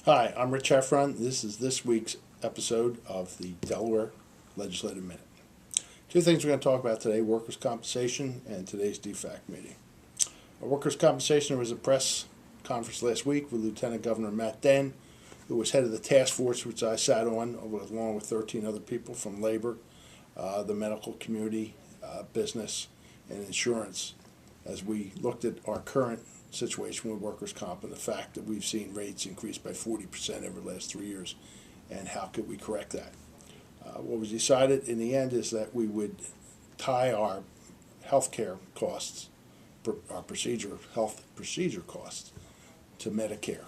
Hi, I'm Rich Heffron. This is this week's episode of the Delaware Legislative Minute. Two things we're going to talk about today, workers' compensation and today's DEFAC meeting. Workers' compensation, there was a press conference last week with Lieutenant Governor Matt Dehn, who was head of the task force which I sat on along with 13 other people from labor, the medical community, business, and insurance, as we looked at our current situation with workers' comp and the fact that we've seen rates increase by 40% over the last 3 years, and how could we correct that. What was decided in the end is that we would tie our health care costs, our health procedure costs, to Medicare.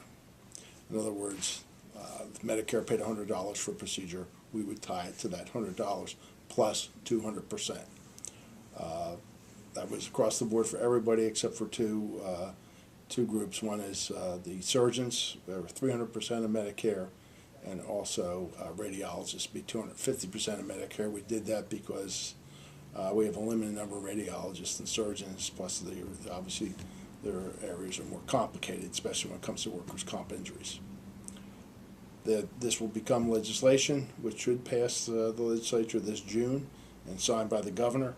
In other words, if Medicare paid $100 for a procedure, we would tie it to that $100 plus 200%. That was across the board for everybody except for two groups. One is the surgeons, they were 300% of Medicare, and also radiologists be 250% of Medicare. We did that because we have a limited number of radiologists and surgeons, plus obviously their areas are more complicated, especially when it comes to workers' comp injuries. This will become legislation which should pass the legislature this June and signed by the governor.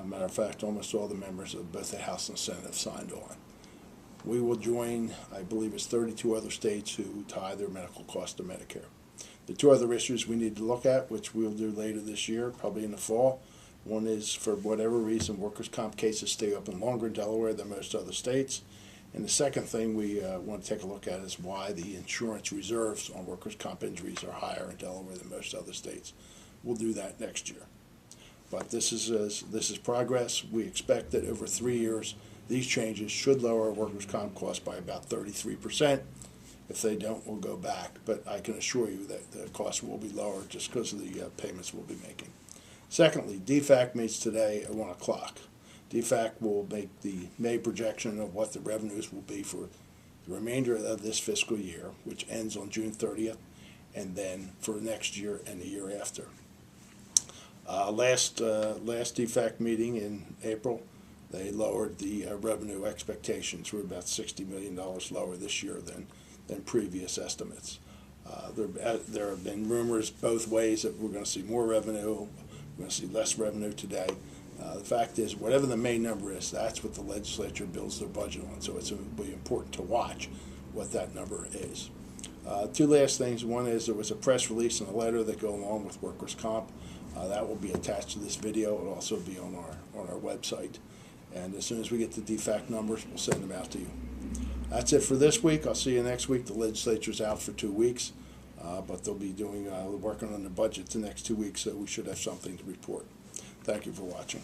Matter of fact, almost all the members of both the House and Senate have signed on. We will join, I believe it's 32 other states who tie their medical costs to Medicare. The two other issues we need to look at, which we'll do later this year, probably in the fall, one is for whatever reason workers' comp cases stay open longer in Delaware than most other states. And the second thing we want to take a look at is why the insurance reserves on workers' comp injuries are higher in Delaware than most other states. We'll do that next year. But this is progress. We expect that over 3 years, these changes should lower our workers' comp costs by about 33%. If they don't, we'll go back. But I can assure you that the costs will be lower just because of the payments we'll be making. Secondly, DEFAC meets today at 1 o'clock. DEFAC will make the May projection of what the revenues will be for the remainder of this fiscal year, which ends on June 30th, and then for next year and the year after. Last DEFAC meeting in April, they lowered the revenue expectations. We're about $60 million lower this year than previous estimates. There have been rumors both ways that we're going to see more revenue, we're going to see less revenue today. The fact is, whatever the main number is, that's what the legislature builds their budget on, so it's really important to watch what that number is. Two last things. One is there was a press release and a letter that go along with workers' comp. That will be attached to this video. It will also be on our website. And as soon as we get the DEFAC numbers, we'll send them out to you. That's it for this week. I'll see you next week. The legislature's out for 2 weeks, but they'll be working on the budget the next 2 weeks, so we should have something to report. Thank you for watching.